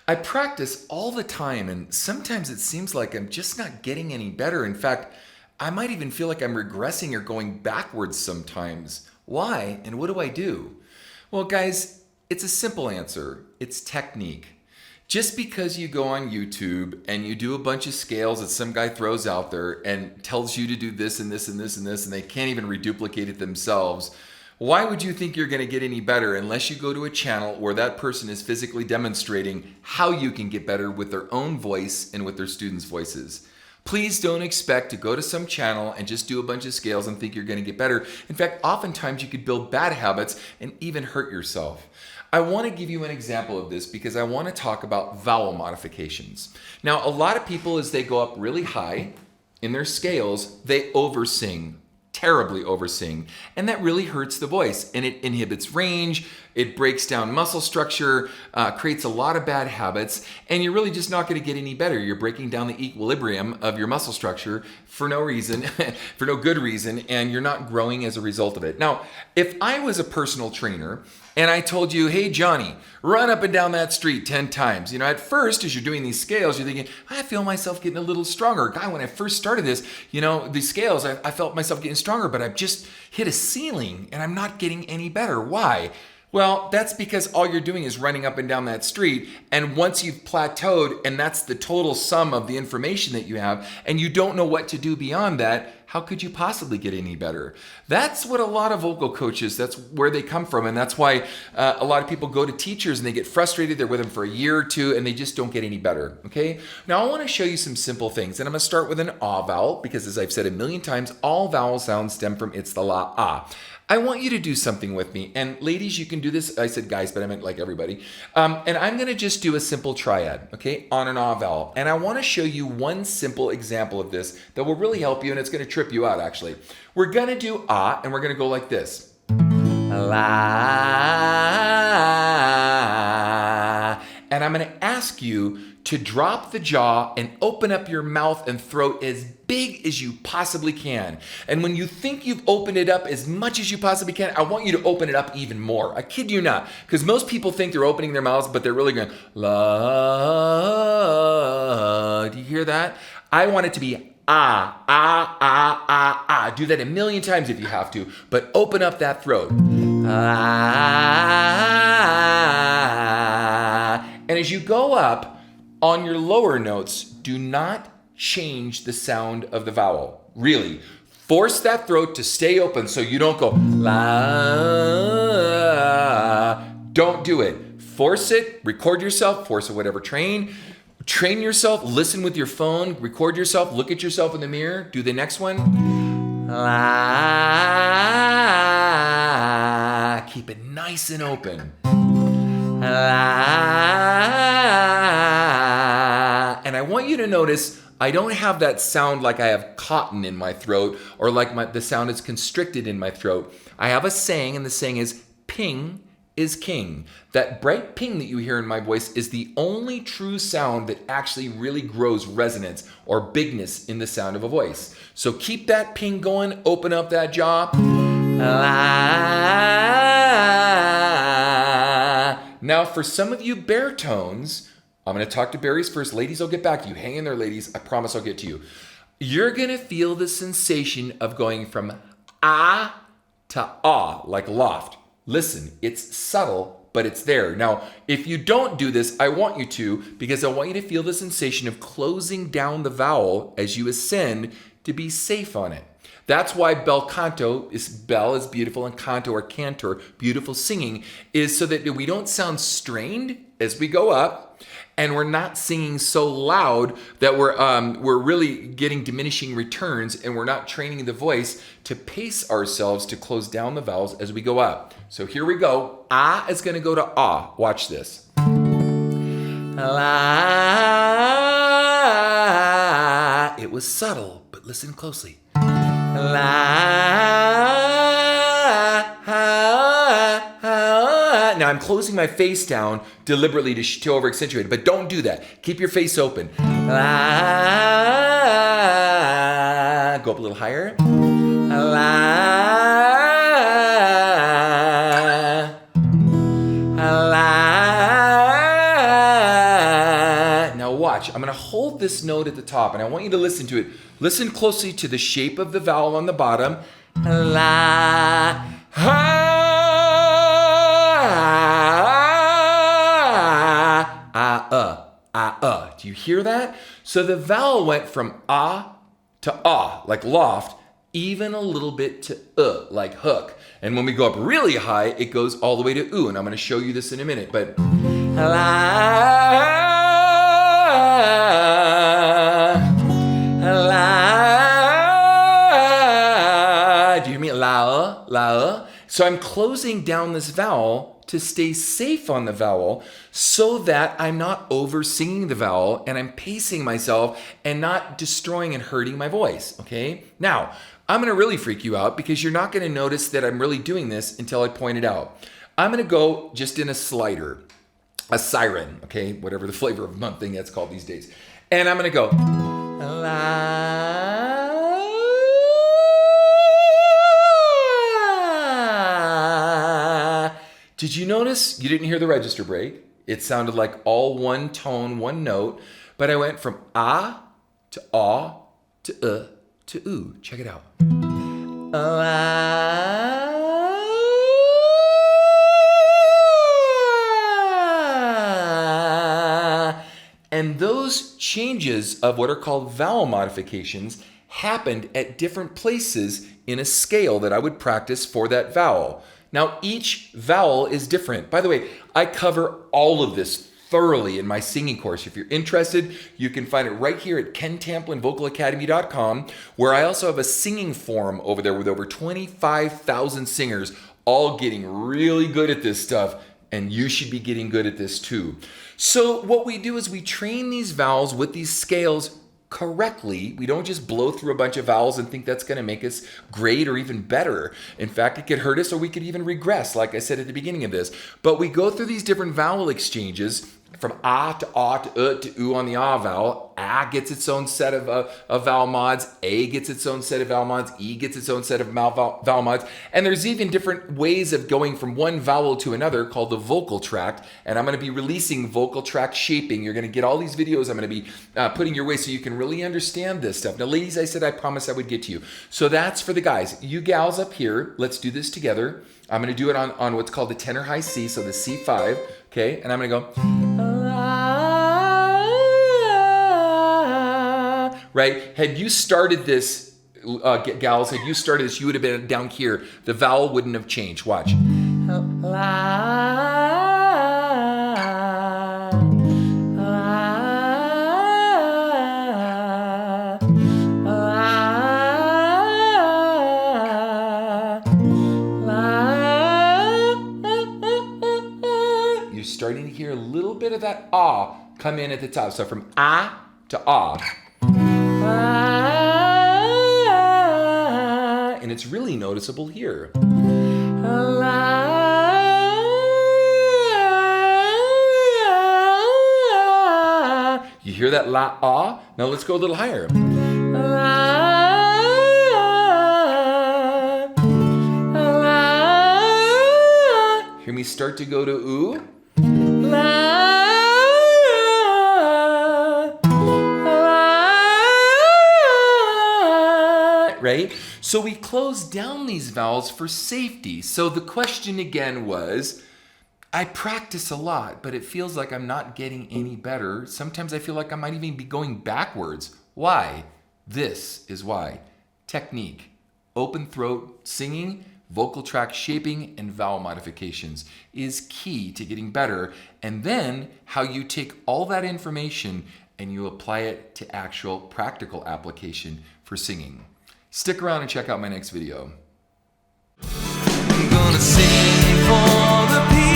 I practice all the time, and sometimes it seems like I'm just not getting any better. In fact, I might even feel like I'm regressing or going backwards sometimes. Why, and what do I do? Well, guys, it's a simple answer. It's technique. Just because you go on YouTube and you do a bunch of scales that some guy throws out there and tells you to do this and this and this and this, and they can't even reduplicate it themselves, why would you think you're going to get any better unless you go to a channel where that person is physically demonstrating how you can get better with their own voice and with their students' voices? Please don't expect to go to some channel and just do a bunch of scales and think you're going to get better. In fact, oftentimes you could build bad habits and even hurt yourself. I want to give you an example of this because I want to talk about vowel modifications. Now, a lot of people, as they go up really high in their scales, they oversing, terribly oversing, and that really hurts the voice, and it inhibits range, it breaks down muscle structure, creates a lot of bad habits, and you're really just not going to get any better. You're breaking down the equilibrium of your muscle structure for no reason, for no good reason, and you're not growing as a result of it. Now, if I was a personal trainer and I told you, hey, Johnny, run up and down that street 10 times. You know, at first, as you're doing these scales, you're thinking, I feel myself getting a little stronger. Guy, when I first started this, you know, these scales, I felt myself getting stronger, but I've just hit a ceiling and I'm not getting any better. Why? Well, that's because all you're doing is running up and down that street. And once you've plateaued, and that's the total sum of the information that you have, and you don't know what to do beyond that, how could you possibly get any better? That's what a lot of vocal coaches, that's where they come from. And that's why a lot of people go to teachers and they get frustrated. They're with them for a year or two and they just don't get any better. Okay. Now I want to show you some simple things. And I'm going to start with an ah vowel because, as I've said a million times, all vowel sounds stem from it's the la ah. I want you to do something with me. And ladies, you can do this. I said guys, but I meant like everybody. And I'm going to just do a simple triad, okay, on an ah vowel. And I want to show you one simple example of this that will really help you, and it's going to trip you out, actually. We're going to do ah, and we're going to go like this. La. And I'm going to ask you to drop the jaw and open up your mouth and throat as big as you possibly can. And when you think you've opened it up as much as you possibly can, I want you to open it up even more. I kid you not. Because most people think they're opening their mouths, but they're really going, la. Do you hear that? I want it to be ah, ah, ah, ah, ah. Do that a million times if you have to, but open up that throat. Ah. And as you go up, on your lower notes, do not change the sound of the vowel. Really, force that throat to stay open so you don't go la. Don't do it. Force it, record yourself, force it, whatever. Train yourself, listen with your phone, record yourself, look at yourself in the mirror. Do the next one. La. Keep it nice and open. And I want you to notice I don't have that sound like I have cotton in my throat or like the sound is constricted in my throat. I have a saying, and the saying is ping is king. That bright ping that you hear in my voice is the only true sound that actually really grows resonance or bigness in the sound of a voice. So keep that ping going, open up that jaw. Now, for some of you baritones, I'm going to talk to Barry's first. Ladies, I'll get back to you. Hang in there, ladies. I promise I'll get to you. You're going to feel the sensation of going from ah to ah, like loft. Listen, it's subtle, but it's there. Now, if you don't do this, I want you to, because I want you to feel the sensation of closing down the vowel as you ascend to be safe on it. That's why bel canto is bel is beautiful and canto or cantor, beautiful singing, is so that we don't sound strained as we go up, and we're not singing so loud that we're really getting diminishing returns, and we're not training the voice to pace ourselves to close down the vowels as we go up. So here we go. Ah is going to go to ah. Watch this. La. It was subtle, but listen closely. Now I'm closing my face down deliberately to over accentuate it, but don't do that. Keep your face open. Go up a little higher. watch. I'm going to hold this note at the top, and I want you to listen to it. Listen closely to the shape of the vowel on the bottom. La, ha, Do you hear that? So the vowel went from ah to ah, like loft, even a little bit to like hook. And when we go up really high, it goes all the way to oo. And I'm going to show you this in a minute. But do you hear me? La. So I'm closing down this vowel to stay safe on the vowel so that I'm not over singing the vowel and I'm pacing myself and not destroying and hurting my voice, okay? Now, I'm gonna really freak you out because you're not gonna notice that I'm really doing this until I point it out. I'm gonna go just in a slider, a siren, okay? Whatever the flavor of the month thing that's called these days. And I'm gonna go, la. Did you notice you didn't hear the register break? It sounded like all one tone, one note, but I went from ah to aw to oo. Check it out. And those changes of what are called vowel modifications happened at different places in a scale that I would practice for that vowel. Now, each vowel is different. By the way, I cover all of this thoroughly in my singing course. If you're interested, you can find it right here at KenTamplinVocalAcademy.com, where I also have a singing forum over there with over 25,000 singers, all getting really good at this stuff, and you should be getting good at this too. So what we do is we train these vowels with these scales correctly. We don't just blow through a bunch of vowels and think that's going to make us great or even better. In fact, it could hurt us or we could even regress, like I said at the beginning of this. But we go through these different vowel exchanges from ah to aw to oo on the ah vowel. Ah gets its own set of vowel mods. A gets its own set of vowel mods. E gets its own set of vowel mods. And there's even different ways of going from one vowel to another called the vocal tract. And I'm going to be releasing vocal tract shaping. You're going to get all these videos I'm going to be putting your way so you can really understand this stuff. Now, ladies, I said I promised I would get to you. So that's for the guys. You gals up here, let's do this together. I'm going to do it on what's called the tenor high C, so the C5, okay? And I'm going to go, right? Had you started this, gals, had you started this, you would have been down here. The vowel wouldn't have changed. Watch. Starting to hear a little bit of that ah come in at the top. So from ah to ah. And it's really noticeable here. You hear that la ah? Now let's go a little higher. Hear me start to go to oo. Right? So we close down these vowels for safety. So the question again was, I practice a lot, but it feels like I'm not getting any better. Sometimes I feel like I might even be going backwards. Why? This is why. Technique, open throat singing, vocal tract shaping, and vowel modifications is key to getting better. And then how you take all that information and you apply it to actual practical application for singing. Stick around and check out my next video. I'm gonna sing for the people.